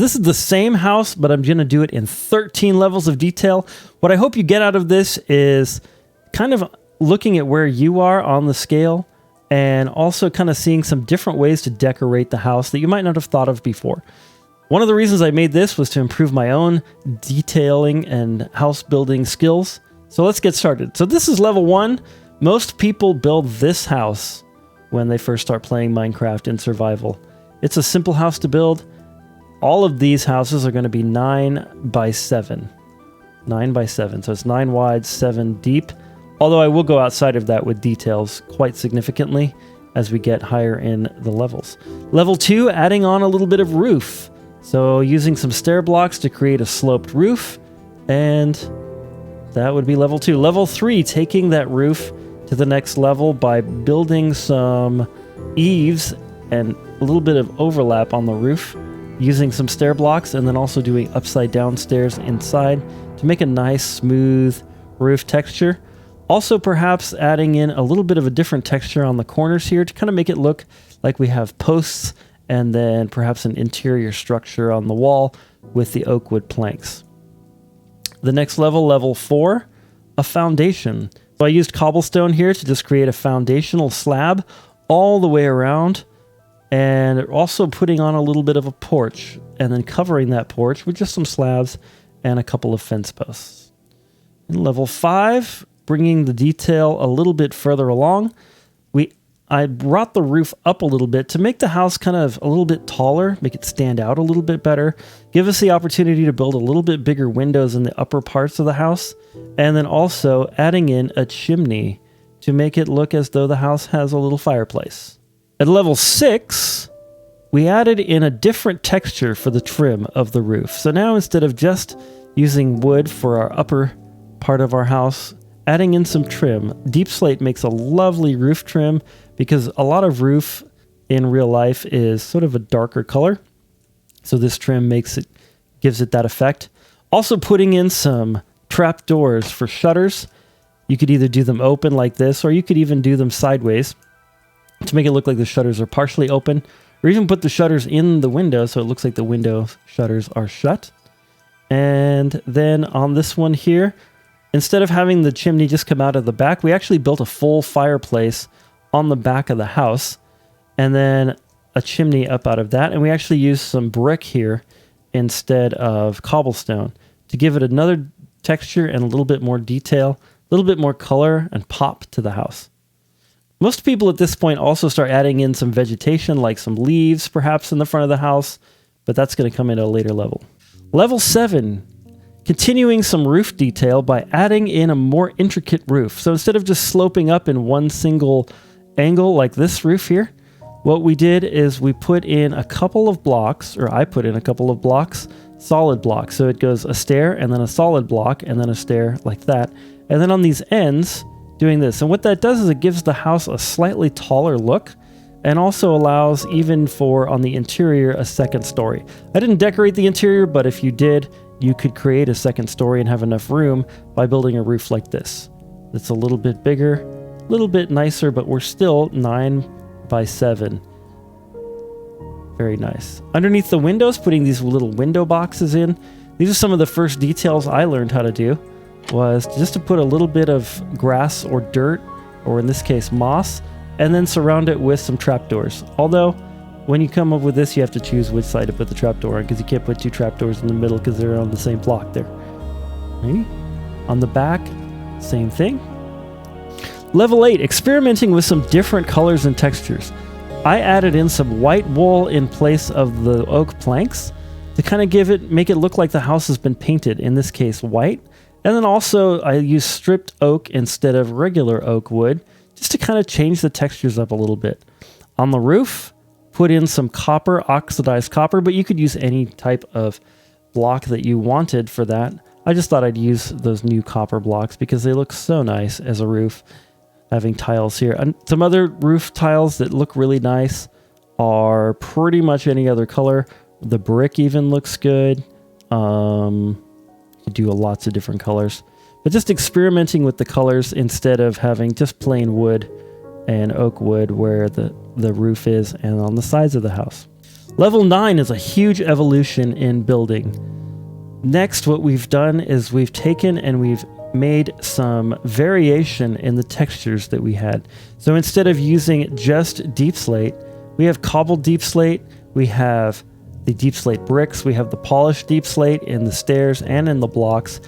This is the same house, but I'm going to do it in 13 levels of detail. What I hope you get out of this is kind of looking at where you are on the scale and also kind of seeing some different ways to decorate the house that you might not have thought of before. One of the reasons I made this was to improve my own detailing and house building skills. So let's get started. So this is level 1. Most people build this house when they first start playing Minecraft in survival. It's a simple house to build. All of these houses are going to be 9 by 7. 9 by 7. So it's 9 wide, 7 deep. Although I will go outside of that with details quite significantly as we get higher in the levels. Level 2, adding on a little bit of roof. So using some stair blocks to create a sloped roof. And that would be level 2. Level 3, taking that roof to the next level by building some eaves and a little bit of overlap on the roof, using some stair blocks, and then also doing upside down stairs inside to make a nice smooth roof texture. Also perhaps adding in a little bit of a different texture on the corners here to kind of make it look like we have posts and then perhaps an interior structure on the wall with the oak wood planks. The next level, level 4, a foundation. So I used cobblestone here to just create a foundational slab all the way around, and also putting on a little bit of a porch and then covering that porch with just some slabs and a couple of fence posts. In level 5, bringing the detail a little bit further along, I brought the roof up a little bit to make the house kind of a little bit taller, make it stand out a little bit better, give us the opportunity to build a little bit bigger windows in the upper parts of the house, and then also adding in a chimney to make it look as though the house has a little fireplace. At level 6, we added in a different texture for the trim of the roof. So now instead of just using wood for our upper part of our house, adding in some trim. Deep slate makes a lovely roof trim because a lot of roof in real life is sort of a darker color. So this trim gives it that effect. Also putting in some trap doors for shutters. You could either do them open like this, or you could even do them sideways to make it look like the shutters are partially open, or even put the shutters in the window so it looks like the window shutters are shut. And then on this one here, instead of having the chimney just come out of the back, we actually built a full fireplace on the back of the house and then a chimney up out of that. And we actually used some brick here instead of cobblestone to give it another texture and a little bit more detail, a little bit more color and pop to the house. Most people at this point also start adding in some vegetation, like some leaves perhaps in the front of the house, but that's going to come in at a later level. Level 7. Continuing some roof detail by adding in a more intricate roof. So instead of just sloping up in one single angle like this roof here, what we did is we put in a couple of blocks, or I put in a couple of blocks, solid blocks. So it goes a stair and then a solid block and then a stair like that. And then on these ends, doing this. And what that does is it gives the house a slightly taller look and also allows even for on the interior a second story. I didn't decorate the interior, but if you did, you could create a second story and have enough room by building a roof like this. It's a little bit bigger, a little bit nicer, but we're still 9 by 7. Very nice. Underneath the windows, putting these little window boxes in. These are some of the first details I learned how to do, was just to put a little bit of grass or dirt, or in this case moss, and then surround it with some trapdoors. Although, when you come up with this, you have to choose which side to put the trapdoor on, because you can't put two trapdoors in the middle because they're on the same block there. Right? On the back, same thing. Level 8, experimenting with some different colors and textures. I added in some white wool in place of the oak planks to kind of make it look like the house has been painted, in this case white. And then also I used stripped oak instead of regular oak wood, just to kind of change the textures up a little bit. On the roof, put in some copper, oxidized copper, but you could use any type of block that you wanted for that. I just thought I'd use those new copper blocks because they look so nice as a roof, having tiles here. And some other roof tiles that look really nice are pretty much any other color. The brick even looks good. You do lots of different colors. But just experimenting with the colors instead of having just plain wood and oak wood where the roof is and on the sides of the house. Level 9 is a huge evolution in building. Next, what we've done is we've taken and we've made some variation in the textures that we had. So instead of using just deep slate, we have cobbled deep slate, we have the deep slate bricks, we have the polished deep slate in the stairs and in the blocks,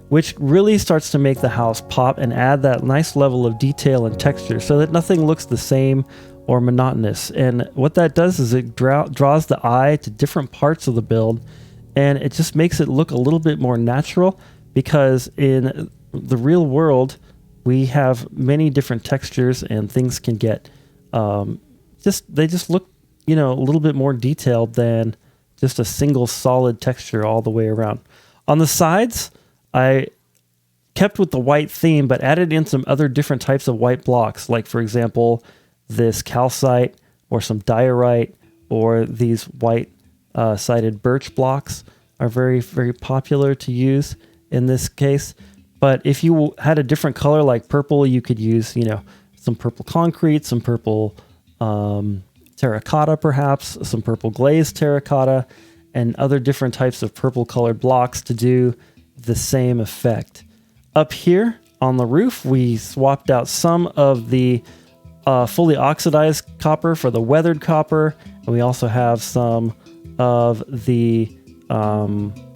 which really starts to make the house pop and add that nice level of detail and texture so that nothing looks the same or monotonous. And what that does is it draws the eye to different parts of the build, and it just makes it look a little bit more natural, because in the real world we have many different textures and things can get they just look, you know, a little bit more detailed than just a single solid texture all the way around. On the sides, I kept with the white theme, but added in some other different types of white blocks, like for example, this calcite or some diorite, or these white sided birch blocks are very, very popular to use in this case. But if you had a different color like purple, you could use, you know, some purple concrete, some purple terracotta, perhaps some purple glazed terracotta, and other different types of purple colored blocks to do the same effect. Up here on the roof, we swapped out some of the fully oxidized copper for the weathered copper, and we also have some of the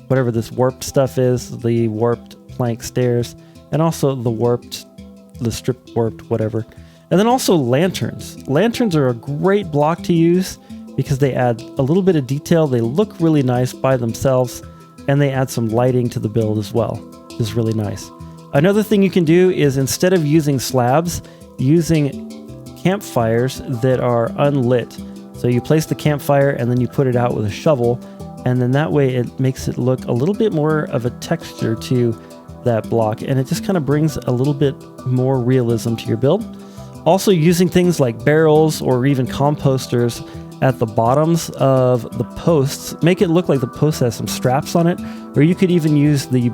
whatever this warped stuff is, the warped plank stairs, and also the stripped warped whatever. And then also lanterns. Lanterns are a great block to use because they add a little bit of detail. They look really nice by themselves, and they add some lighting to the build as well, which is really nice. Another thing you can do is, instead of using slabs, using campfires that are unlit. So you place the campfire and then you put it out with a shovel, and then that way it makes it look a little bit more of a texture to that block, and it just kind of brings a little bit more realism to your build. Also, using things like barrels or even composters at the bottoms of the posts make it look like the post has some straps on it, or you could even use the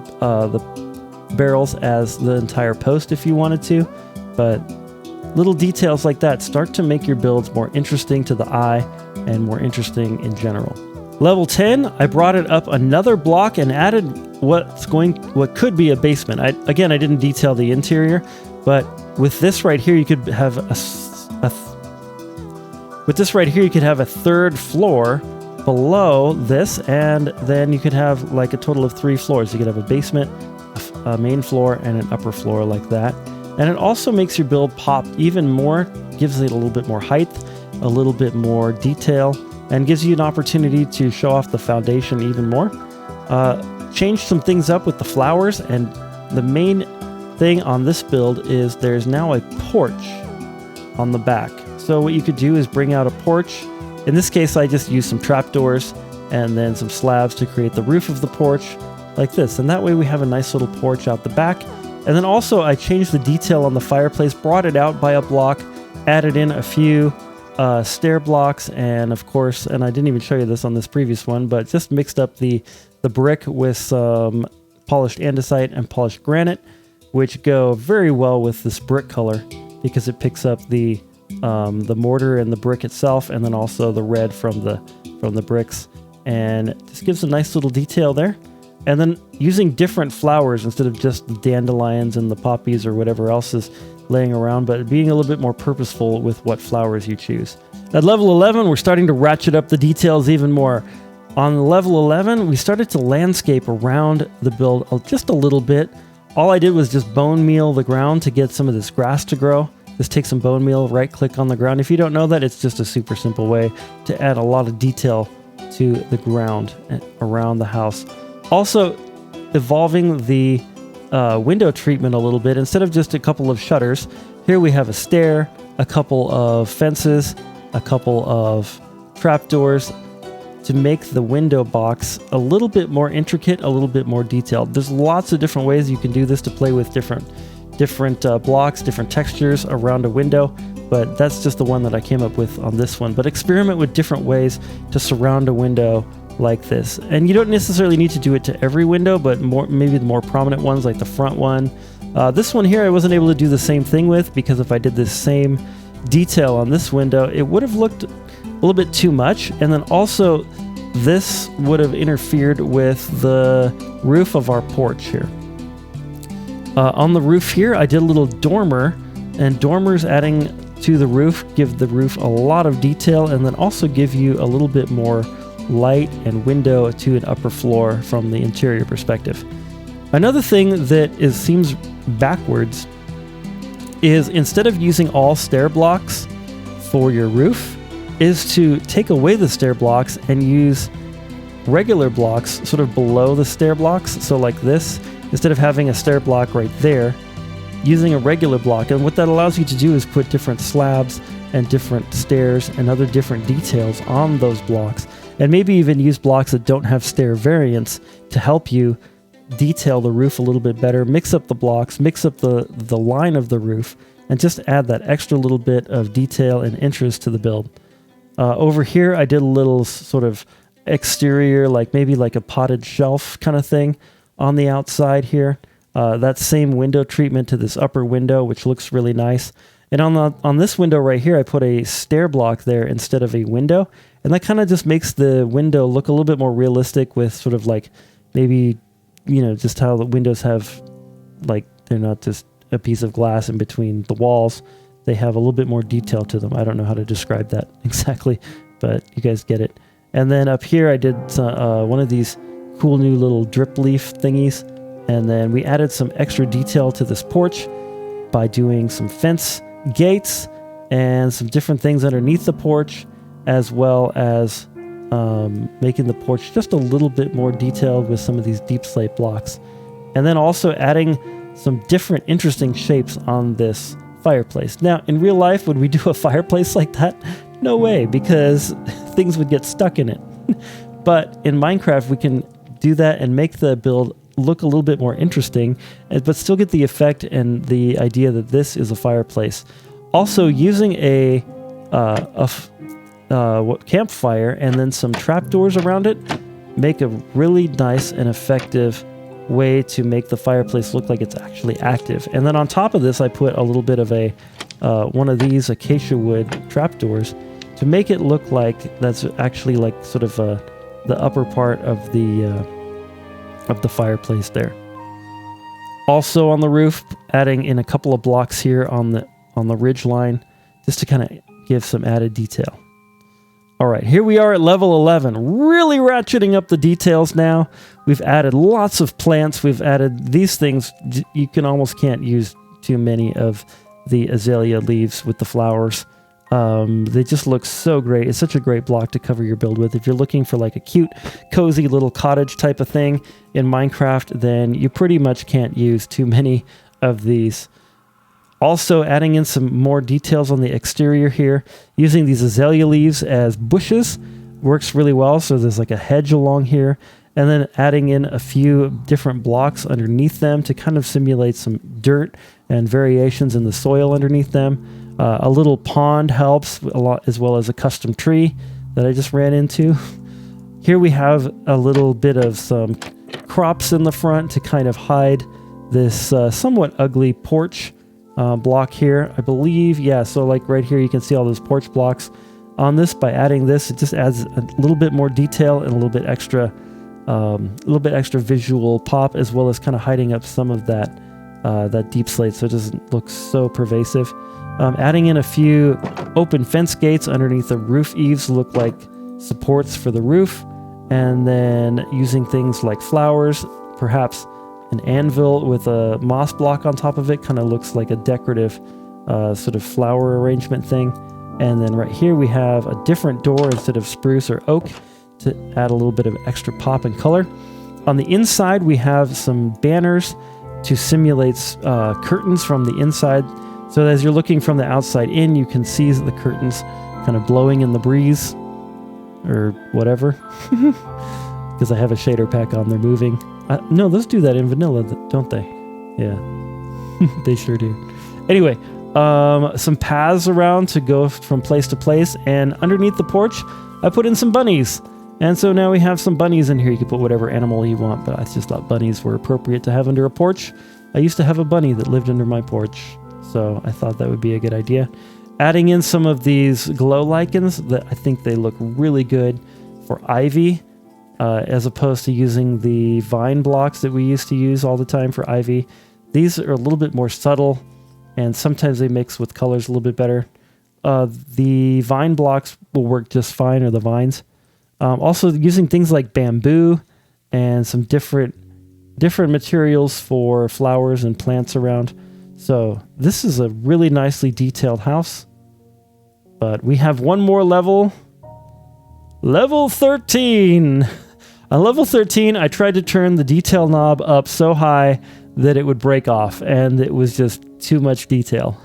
barrels as the entire post if you wanted to. But little details like that start to make your builds more interesting to the eye and more interesting in general. Level 10, I brought it up another block and added what could be a basement. I didn't detail the interior, but with this right here, you could have a third floor below this, and then you could have like a total of 3 floors. You could have a basement, a main floor, and an upper floor like that. And it also makes your build pop even more, gives it a little bit more height, a little bit more detail, and gives you an opportunity to show off the foundation even more. Change some things up with the flowers, and the main thing on this build is there's now a porch on the back. So what you could do is bring out a porch. In this case, I just used some trapdoors and then some slabs to create the roof of the porch like this. And that way we have a nice little porch out the back. And then also I changed the detail on the fireplace, brought it out by a block, added in a few stair blocks, and of course, and I didn't even show you this on this previous one, but just mixed up the brick with some polished andesite and polished granite, which go very well with this brick color because it picks up the mortar and the brick itself, and then also the red from the bricks, and it just gives a nice little detail there. And then using different flowers instead of just the dandelions and the poppies or whatever else is laying around, but being a little bit more purposeful with what flowers you choose. At level 11, we're starting to ratchet up the details even more. On level 11, we started to landscape around the build just a little bit. All I did was just bone meal the ground to get some of this grass to grow. Just take some bone meal, right click on the ground. If you don't know that, it's just a super simple way to add a lot of detail to the ground around the house. Also, evolving the window treatment a little bit. Instead of just a couple of shutters, here we have a stair, a couple of fences, a couple of trapdoors to make the window box a little bit more intricate, a little bit more detailed. There's lots of different ways you can do this to play with different blocks, different textures around a window, but that's just the one that I came up with on this one. But experiment with different ways to surround a window like this. And you don't necessarily need to do it to every window, but maybe the more prominent ones like the front one. This one here I wasn't able to do the same thing with, because if I did this same detail on this window, it would have looked a little bit too much. And then also this would have interfered with the roof of our porch here. On the roof here, I did a little dormer, and dormers adding to the roof give the roof a lot of detail, and then also give you a little bit more light and window to an upper floor from the interior perspective. Another thing that seems backwards is, instead of using all stair blocks for your roof, is to take away the stair blocks and use regular blocks sort of below the stair blocks. So like this, instead of having a stair block right there, using a regular block. And what that allows you to do is put different slabs and different stairs and other different details on those blocks, and maybe even use blocks that don't have stair variants to help you detail the roof a little bit better, mix up the blocks, mix up the line of the roof, and just add that extra little bit of detail and interest to the build. Over here, I did a little sort of exterior, like maybe like a potted shelf kind of thing on the outside here. That same window treatment to this upper window, which looks really nice. And on this window right here, I put a stair block there instead of a window. And that kind of just makes the window look a little bit more realistic, with sort of like maybe, you know, just how the windows have, like, they're not just a piece of glass in between the walls. They have a little bit more detail to them. I don't know how to describe that exactly, but you guys get it. And then up here, I did one of these cool new little drip leaf thingies. And then we added some extra detail to this porch by doing some fence gates and some different things underneath the porch, as well as making the porch just a little bit more detailed with some of these deep slate blocks. And then also adding some different interesting shapes on this fireplace. Now, in real life, would we do a fireplace like that? No way, because things would get stuck in it. But in Minecraft, we can do that and make the build look a little bit more interesting, but still get the effect and the idea that this is a fireplace. Also, using a campfire and then some trapdoors around it make a really nice and effective way to make the fireplace look like it's actually active. And then on top of this, I put a little bit of a one of these acacia wood trapdoors to make it look like that's actually like sort of the upper part of the fireplace there. Also on the roof, adding in a couple of blocks here on the ridge line, just to kind of give some added detail. All right, here we are at level 11, really ratcheting up the details now. We've added lots of plants. We've added these things. You almost can't use too many of the azalea leaves with the flowers. They just look so great. It's such a great block to cover your build with. If you're looking for like a cute, cozy little cottage type of thing in Minecraft, then you pretty much can't use too many of these. Also adding in some more details on the exterior here, using these azalea leaves as bushes works really well. So there's like a hedge along here, and then adding in a few different blocks underneath them to kind of simulate some dirt and variations in the soil underneath them. A little pond helps a lot, as well as a custom tree that I just ran into. Here we have a little bit of some crops in the front to kind of hide this somewhat ugly porch block here, I believe. Yeah, so like right here, you can see all those porch blocks on this. By adding this, it just adds a little bit more detail and a little bit extra visual pop, as well as kind of hiding up some of that deep slate, so it doesn't look so pervasive. Adding in a few open fence gates underneath the roof eaves look like supports for the roof, and then using things like flowers, perhaps an anvil with a moss block on top of it, kind of looks like a decorative sort of flower arrangement thing. And then right here we have a different door instead of spruce or oak to add a little bit of extra pop and color. On the inside we have some banners to simulate curtains from the inside. So as you're looking from the outside in, you can see the curtains kind of blowing in the breeze or whatever. Because I have a shader pack on, they're moving. No, those do that in vanilla, don't they? Yeah, they sure do. Anyway, some paths around to go from place to place, and underneath the porch, I put in some bunnies. And so now we have some bunnies in here. You can put whatever animal you want, but I just thought bunnies were appropriate to have under a porch. I used to have a bunny that lived under my porch, so I thought that would be a good idea. Adding in some of these glow lichens that I think they look really good for ivy, as opposed to using the vine blocks that we used to use all the time for ivy. These are a little bit more subtle, and sometimes they mix with colors a little bit better. The vine blocks will work just fine, or the vines. Also using things like bamboo and some different materials for flowers and plants around. So this is a really nicely detailed house. But we have one more level. Level 13. On level 13, I tried to turn the detail knob up so high that it would break off, and it was just too much detail.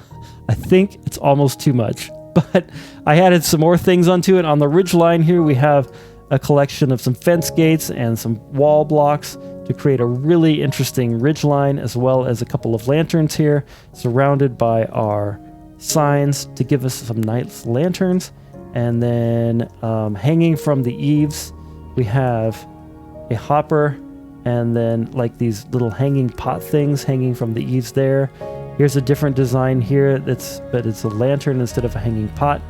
I think it's almost too much. But I added some more things onto it. On the ridge line here, we have a collection of some fence gates and some wall blocks to create a really interesting ridge line, as well as a couple of lanterns here, surrounded by our signs to give us some nice lanterns. And then hanging from the eaves, we have a hopper, and then like these little hanging pot things hanging from the eaves there. Here's a different design here, but it's a lantern instead of a hanging pot.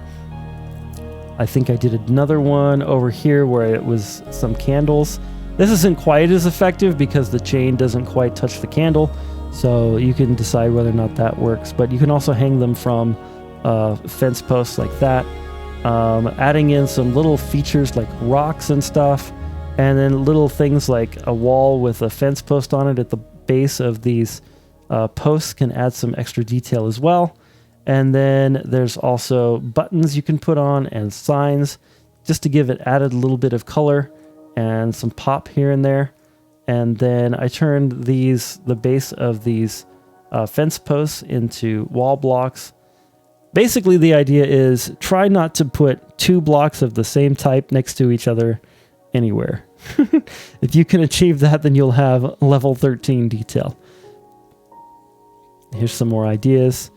I think I did another one over here where it was some candles. This isn't quite as effective because the chain doesn't quite touch the candle, so you can decide whether or not that works. But you can also hang them from fence posts like that. Adding in some little features like rocks and stuff, and then little things like a wall with a fence post on it at the base of these posts can add some extra detail as well. And then there's also buttons you can put on and signs just to give it added a little bit of color and some pop here and there. And then I turned the base of these fence posts into wall blocks. Basically, the idea is try not to put two blocks of the same type next to each other anywhere. If you can achieve that, then you'll have level 13 detail. Here's some more ideas.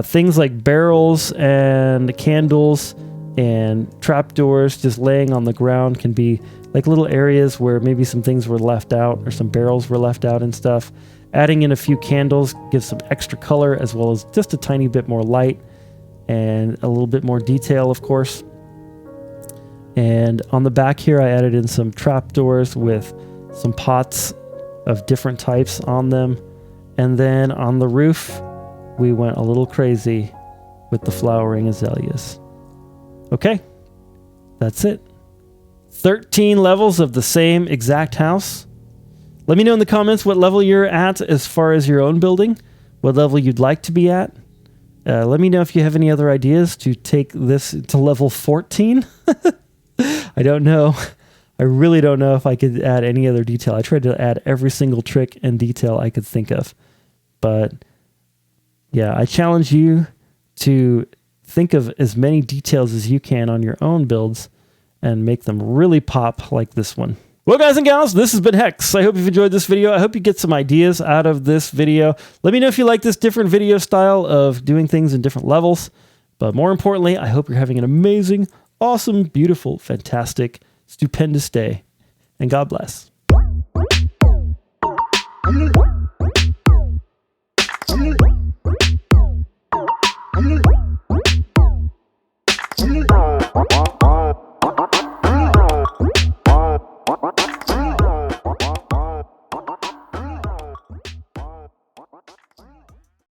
Things like barrels and candles and trapdoors just laying on the ground can be like little areas where maybe some things were left out or some barrels were left out and stuff. Adding in a few candles gives some extra color, as well as just a tiny bit more light and a little bit more detail, of course. And on the back here, I added in some trapdoors with some pots of different types on them. And then on the roof, we went a little crazy with the flowering azaleas. Okay, that's it. 13 levels of the same exact house. Let me know in the comments what level you're at as far as your own building, what level you'd like to be at. Let me know if you have any other ideas to take this to level 14. I don't know. I really don't know if I could add any other detail. I tried to add every single trick and detail I could think of. But yeah, I challenge you to think of as many details as you can on your own builds and make them really pop like this one. Well, guys and gals, this has been Hex. I hope you've enjoyed this video. I hope you get some ideas out of this video. Let me know if you like this different video style of doing things in different levels. But more importantly, I hope you're having an amazing, awesome, beautiful, fantastic, stupendous day. And God bless.